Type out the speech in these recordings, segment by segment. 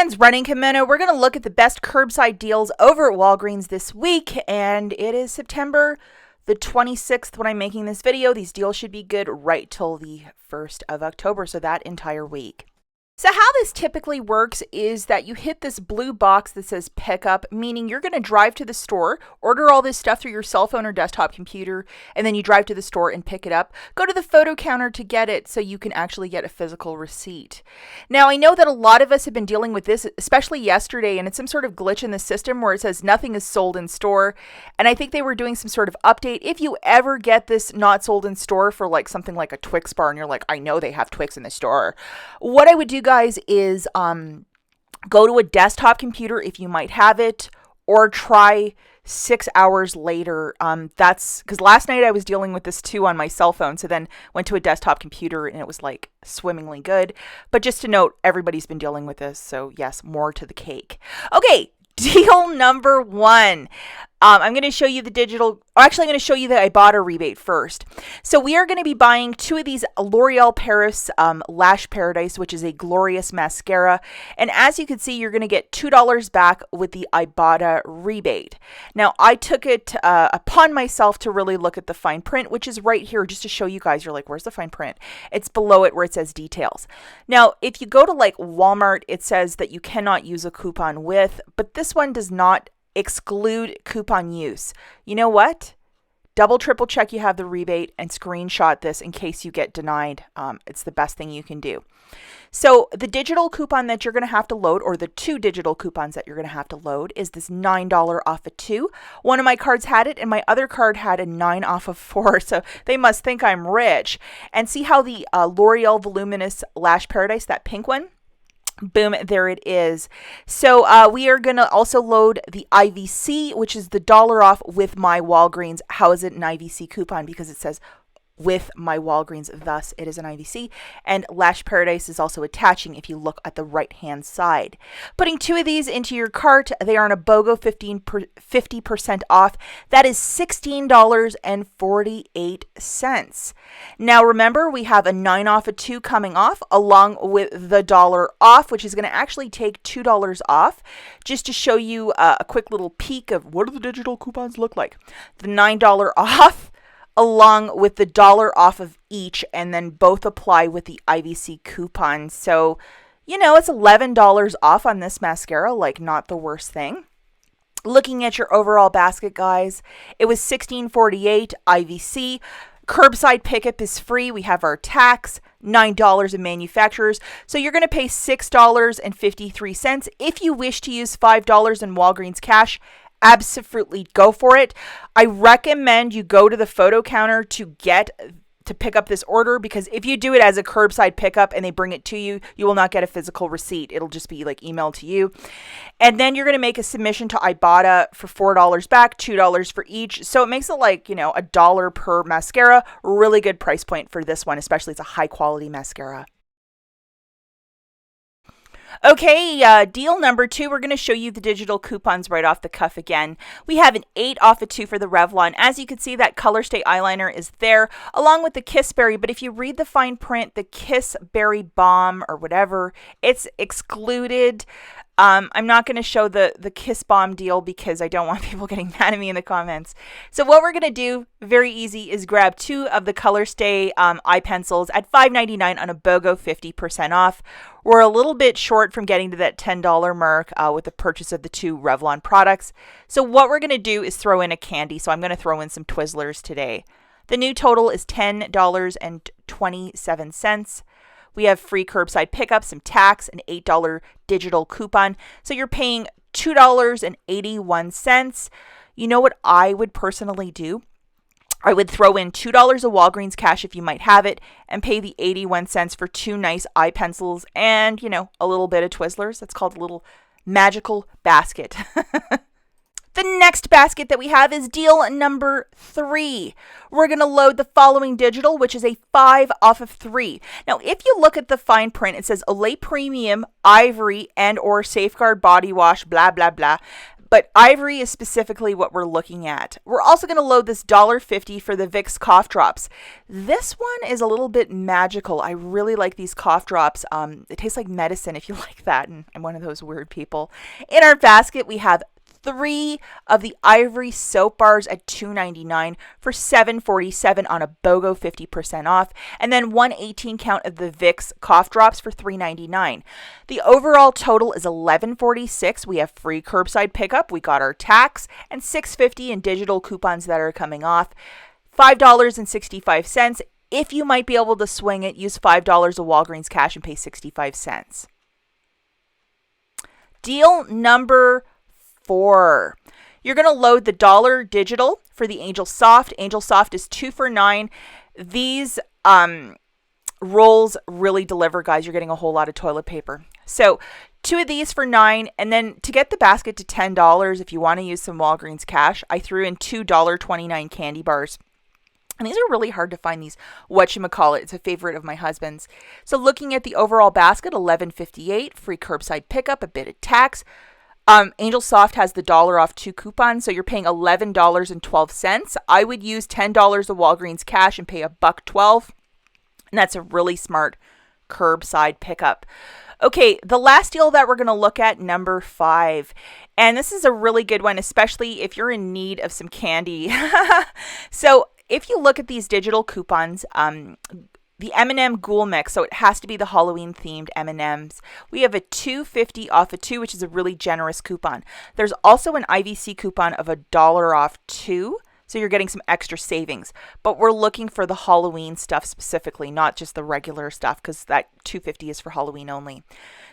friends, Running Kimono. We're going to look at the best curbside deals over at Walgreens this week, and it is September the 26th when I'm making this video. These deals should be good right till the 1st of October, so that entire week. So how this typically works is that you hit this blue box that says pickup, meaning you're going to drive to the store, order all this stuff through your cell phone or desktop computer, and then you drive to the store and pick it up. Go to the photo counter to get it so you can actually get a physical receipt. Now, I know that a lot of us have been dealing with this, especially yesterday, and it's some sort of glitch in the system where it says nothing is sold in store. And I think they were doing some sort of update. If you ever get this not sold in store for like something like a Twix bar and you're like, I know they have Twix in the store, what I would do, guys, is go to a desktop computer if you might have it, or try 6 hours later. That's because last night I was dealing with this too on my cell phone, so then went to a desktop computer and it was like swimmingly good. But just to note, everybody's been dealing with this, so yes, more to the cake. Okay, deal number one. I'm going to show you the I'm going to show you the IBOTTA rebate first. So we are going to be buying 2 of these L'Oreal Paris Lash Paradise, which is a glorious mascara. And as you can see, you're going to get $2 back with the IBOTTA rebate. Now, I took it upon myself to really look at the fine print, which is right here, just to show you guys. You're like, where's the fine print? It's below it where it says details. Now, if you go to like Walmart, it says that you cannot use a coupon with, but this one does not exclude coupon use. You know what? Double, triple check you have the rebate and screenshot this in case you get denied. It's the best thing you can do. So the digital coupon that you're going to have to load, or the 2 digital coupons that you're going to have to load, is this $9 off of 2. One of my cards had it, and my other card had a 9 off of 4. So they must think I'm rich. And see how the L'Oreal Voluminous Lash Paradise, that pink one, boom, there it is. So we are going to also load the IVC, which is the $1 off with my Walgreens. How is it an IVC coupon? Because it says with my Walgreens, thus it is an IVC. And Lash Paradise is also attaching if you look at the right hand side. Putting 2 of these into your cart, they are on a BOGO 50% off. That is $16.48. Now remember, we have a 9 off of 2 coming off along with the $1 off, which is going to actually take $2 off. Just to show you a quick little peek of what do the digital coupons look like. The $9 off along with the $1 off of each, and then both apply with the IVC coupon. So, you know, it's $11 off on this mascara, like not the worst thing. Looking at your overall basket, guys, it was $16.48 IVC. Curbside pickup is free. We have our tax, $9 in manufacturers. So you're going to pay $6.53. If you wish to use $5 in Walgreens cash, absolutely go for it. I recommend you go to the photo counter to pick up this order, because if you do it as a curbside pickup and they bring it to you, you will not get a physical receipt. It'll just be like emailed to you. And then you're going to make a submission to IBOTTA for $4 back, $2 for each. So it makes it like, you know, $1 per mascara. Really good price point for this one, especially it's a high quality mascara. Okay, deal number 2, we're going to show you the digital coupons right off the cuff again. We have an 8 off of 2 for the Revlon. As you can see, that Color Stay eyeliner is there, along with the Kiss Berry. But if you read the fine print, the Kiss Berry Balm or whatever, it's excluded. I'm not going to show the Kiss Balm deal because I don't want people getting mad at me in the comments. So what we're going to do, very easy, is grab 2 of the Color Stay eye pencils at $5.99 on a BOGO 50% off. We're a little bit short from getting to that $10 mark with the purchase of the 2 Revlon products. So what we're going to do is throw in a candy. So I'm going to throw in some Twizzlers today. The new total is $10.27. We have free curbside pickup, some tax, an $8 digital coupon. So you're paying $2.81. You know what I would personally do? I would throw in $2 of Walgreens cash if you might have it, and pay the 81 cents for 2 nice eye pencils and, you know, a little bit of Twizzlers. That's called a little magical basket. The next basket that we have is deal number 3. We're going to load the following digital, which is a 5 off of 3. Now, if you look at the fine print, it says Olay Premium Ivory and or Safeguard Body Wash, blah, blah, blah. but ivory is specifically what we're looking at. We're also going to load this $1.50 for the Vicks cough drops. This one is a little bit magical. I really like these cough drops. It tastes like medicine if you like that, and I'm one of those weird people. In our basket, we have 3 of the ivory soap bars at $2.99 for $7.47 on a BOGO 50% off, and then 1 18-count of the Vicks cough drops for $3.99. The overall total is $11.46. We have free curbside pickup. We got our tax and $6.50 in digital coupons that are coming off. $5.65. If you might be able to swing it, use $5 of Walgreens cash and pay 65 cents. Deal number 4. You're going to load the $1 digital for the Angel Soft. Angel Soft is 2 for $9. These rolls really deliver, guys. You're getting a whole lot of toilet paper. So 2 of these for $9, and then to get the basket to $10, if you want to use some Walgreens cash, I threw in 2 $1.29 candy bars. And these are really hard to find, these whatchamacallit. It's a favorite of my husband's. So looking at the overall basket, $11.58, free curbside pickup, a bit of tax. Angel Soft has the $1 off 2 coupons, so you're paying $11.12. I would use $10 of Walgreens cash and pay $1.12, and that's a really smart curbside pickup. Okay, the last deal that we're going to look at, number 5, and this is a really good one, especially if you're in need of some candy. So if you look at these digital coupons, the M&M Ghoul Mix, so it has to be the Halloween themed M&Ms. We have a $2.50 off of 2, which is a really generous coupon. There's also an IVC coupon of $1 off 2, so you're getting some extra savings. But we're looking for the Halloween stuff specifically, not just the regular stuff, because that $2.50 is for Halloween only.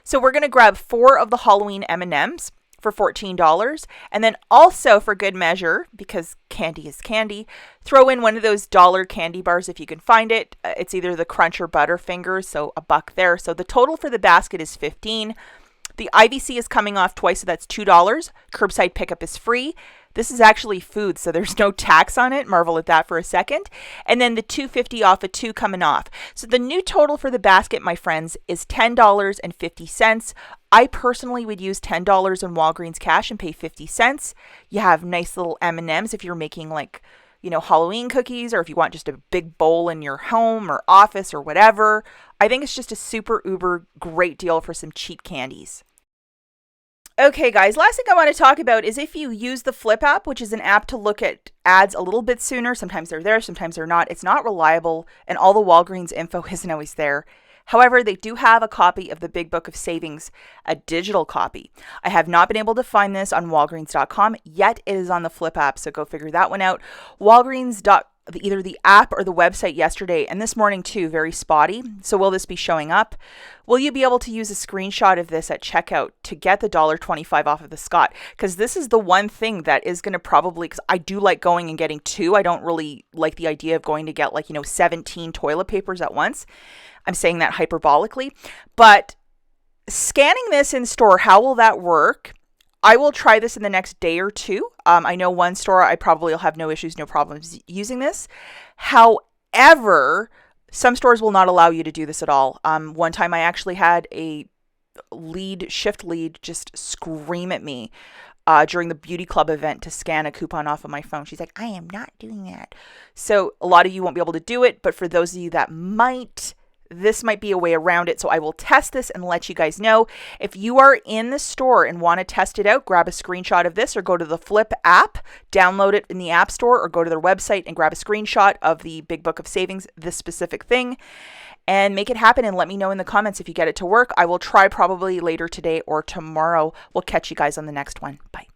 So we're going to grab 4 of the Halloween M&Ms for $14, and then also for good measure, because candy is candy, throw in one of those $1 candy bars if you can find it. It's either the Crunch or Butterfingers, so $1 there. So the total for the basket is $15. The IVC is coming off twice, so that's $2. Curbside pickup is free. This is actually food, so there's no tax on it. Marvel at that for a second. And then the $2.50 off of 2 coming off. So the new total for the basket, my friends, is $10.50. I personally would use $10 in Walgreens cash and pay 50 cents. You have nice little M&Ms if you're making, like, you know, Halloween cookies, or if you want just a big bowl in your home or office or whatever. I think it's just a super uber great deal for some cheap candies. Okay, guys, last thing I want to talk about is if you use the Flip app, which is an app to look at ads a little bit sooner. Sometimes they're there, sometimes they're not. It's not reliable, and all the Walgreens info isn't always there. However, they do have a copy of the Big Book of Savings, a digital copy. I have not been able to find this on Walgreens.com, yet it is on the Flip app, so go figure that one out. Either the app or the website yesterday, and this morning too, very spotty. So will this be showing up? Will you be able to use a screenshot of this at checkout to get the $1.25 off of the Scott? Because this is the one thing that is going to probably, because I do like going and getting 2. I don't really like the idea of going to get 17 toilet papers at once. I'm saying that hyperbolically. But scanning this in store, how will that work? I will try this in the next day or 2. I know one store I probably will have no issues, no problems using this. However, some stores will not allow you to do this at all. One time I actually had a shift lead just scream at me during the beauty club event to scan a coupon off of my phone. She's like, I am not doing that. So a lot of you won't be able to do it, but for those of you that might, this might be a way around it. So I will test this and let you guys know. If you are in the store and want to test it out, grab a screenshot of this or go to the Flip app, download it in the App Store, or go to their website and grab a screenshot of the Big Book of Savings, this specific thing, and make it happen, and let me know in the comments if you get it to work. I will try probably later today or tomorrow. We'll catch you guys on the next one. Bye.